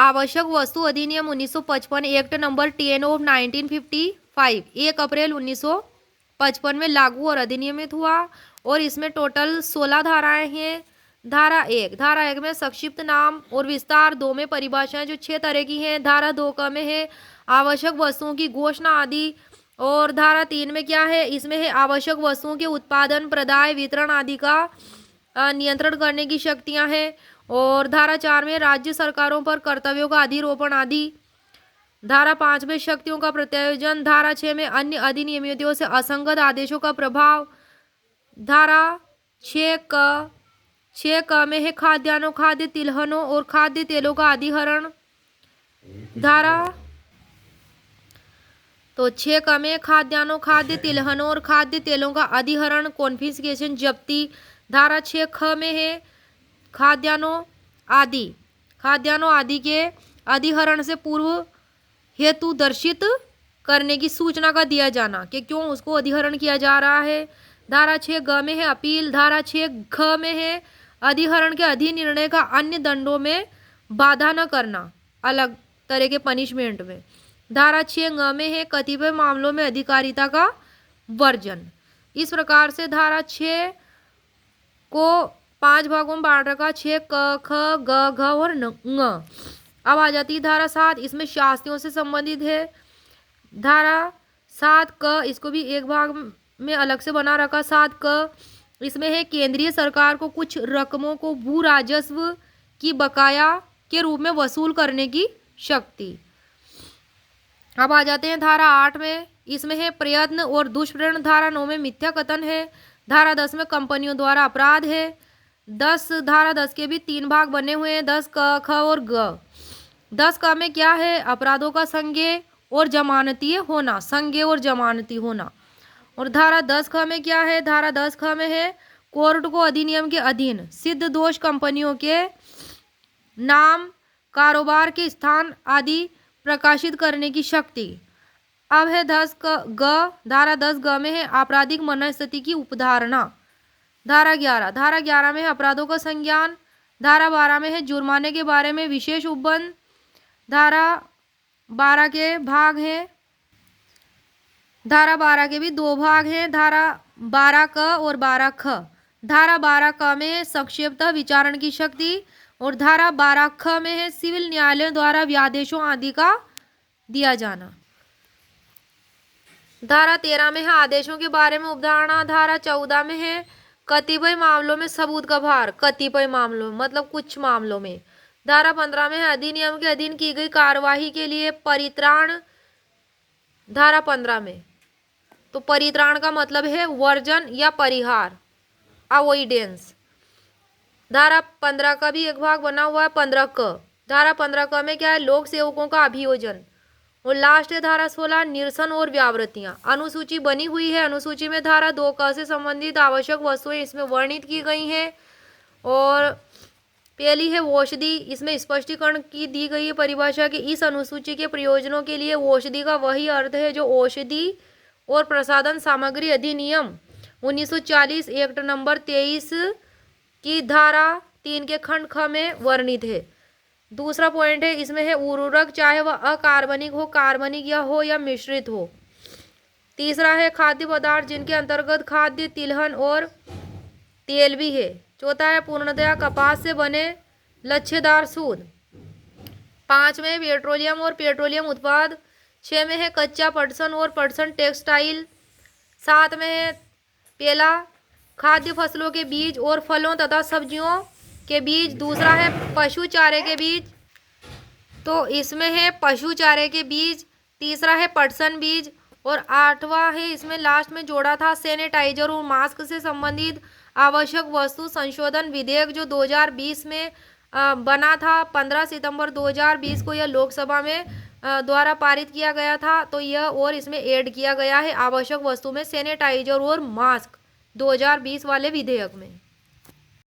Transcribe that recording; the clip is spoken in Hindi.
आवश्यक वस्तु अधिनियम 1955 एक्ट नंबर 10 ऑफ 1955 1 अप्रैल 1955 में लागू और अधिनियमित हुआ और इसमें टोटल 16 धाराएं हैं। धारा एक में संक्षिप्त नाम और विस्तार, 2 में परिभाषाएं जो 6 तरह की हैं, धारा 2 का में है आवश्यक वस्तुओं की घोषणा आदि, और धारा 3 में क्या है, इसमें है आवश्यक वस्तुओं के उत्पादन, प्रदाय, वितरण आदि का नियंत्रण करने की शक्तियां हैं, और धारा 4 में राज्य सरकारों पर कर्तव्यों का अधिरोपण आदि। धारा 5 में शक्तियों का प्रत्यायोजन। धारा 6 में अन्य अधिनियमितों से असंगत आदेशों का प्रभाव। धारा 6 क में है खाद्यान्नों, खाद्य तिलहनों और खाद्य तेलों का अधिहरण। धारा 6 क में खाद्यान्नों, खाद्य तिलहनों और खाद्य तेलों का अधिहरण, कॉन्फिस्केशन, जब्ती। धारा 6 ख में है खाद्यान्नों आदि के अधिहरण से पूर्व हेतु दर्शित करने की सूचना का दिया जाना कि क्यों उसको अधिहरण किया जा रहा है। धारा 6 ग में है अपील। धारा 6 घ में है अधिहरण के अधिनिर्णय का अन्य दंडों में बाधा न करना, अलग तरह के पनिशमेंट में। धारा 6 ङ में है कतिपय मामलों में अधिकारिता का वर्जन। इस प्रकार से धारा 6 को 5 भागों में बांट रखा, 6 क ख ग घ और ङ। अब आ जाती है धारा 7, इसमें शास्त्रियों से संबंधित है। धारा 7 क, इसको भी एक भाग में अलग से बना रखा। 7 क इसमें है केंद्रीय सरकार को कुछ रकमों को भू राजस्व की बकाया के रूप में वसूल करने की शक्ति। अब आ जाते हैं धारा 8 में, इसमें है प्रयत्न और दुष्प्रेरण। धारा 9 में मिथ्या कथन है। धारा 10 में कंपनियों द्वारा अपराध है। धारा 10 के भी 3 भाग बने हुए हैं, 10 क ख और ग। 10 क में क्या है, अपराधों का संज्ञेय और जमानतीय होना, संज्ञेय और जमानती होना। और धारा 10 ख में क्या है, धारा 10 ख में है कोर्ट को अधिनियम के अधीन सिद्ध दोष कंपनियों के नाम, कारोबार के स्थान आदि प्रकाशित करने की शक्ति। अब है 10 ग, धारा 10 ग में है आपराधिक मनस्थिति की उपधारणा। धारा 11 में है अपराधों का संज्ञान। धारा 12 में है जुर्माने के बारे में विशेष उपबंध। धारा 12 के भाग हैं, धारा 12 के भी 2 भाग हैं, धारा 12 क और 12 ख। धारा 12 क में है संक्षेपतः विचारण की शक्ति, और धारा 12 ख में है सिविल न्यायालयों द्वारा व्यादेशों आदि का दिया जाना। धारा 13 में है आदेशों के बारे में उपधारणा। धारा 14 में है कतिपय मामलों में सबूत का भार, कतिपय मामलों मतलब कुछ मामलों में। धारा 15 में है अधिनियम के अधीन की गई कार्यवाही के लिए परित्राण। धारा 15 में तो परित्राण का मतलब है वर्जन या परिहार, अवॉइडेंस। धारा 15 का भी एक भाग बना हुआ है, 15 क। धारा 15 क में क्या है, लोक सेवकों का अभियोजन। और लास्ट है धारा 16 निरसन और व्यावृत्तियां। अनुसूची बनी हुई है, अनुसूची में धारा 2 क से संबंधित आवश्यक वस्तुएं इसमें वर्णित की गई हैं। और पहली है औषधि, इसमें स्पष्टीकरण की दी गई है परिभाषा कि इस अनुसूची के प्रयोजनों के लिए औषधि का वही अर्थ है जो औषधि और प्रसाधन सामग्री अधिनियम 1940 एक्ट नंबर 23 की धारा 3 के खंड ख में वर्णित है। दूसरा पॉइंट है, इसमें है उर्वरक चाहे वह अकार्बनिक हो, कार्बनिक या मिश्रित हो। तीसरा है खाद्य पदार्थ जिनके अंतर्गत खाद्य तिलहन और तेल भी है। चौथा है पूर्णतया कपास से बने लच्छेदार सूत। 5 में पेट्रोलियम और पेट्रोलियम उत्पाद। 6 में है कच्चा पटसन और पटसन टेक्सटाइल। 7 में है पहला खाद्य फसलों के बीज और फलों तथा सब्जियों के बीज। दूसरा है पशु चारे के बीज, तो इसमें है पशु चारे के बीज। तीसरा है पटसन बीज। और 8वां है, इसमें लास्ट में जोड़ा था सैनिटाइजर और मास्क से संबंधित आवश्यक वस्तु संशोधन विधेयक जो 2020 में बना था। 15 सितंबर 2020 को यह लोकसभा में द्वारा पारित किया गया था। तो यह और इसमें ऐड किया गया है आवश्यक वस्तु में सैनिटाइजर और मास्क 2020 वाले विधेयक में।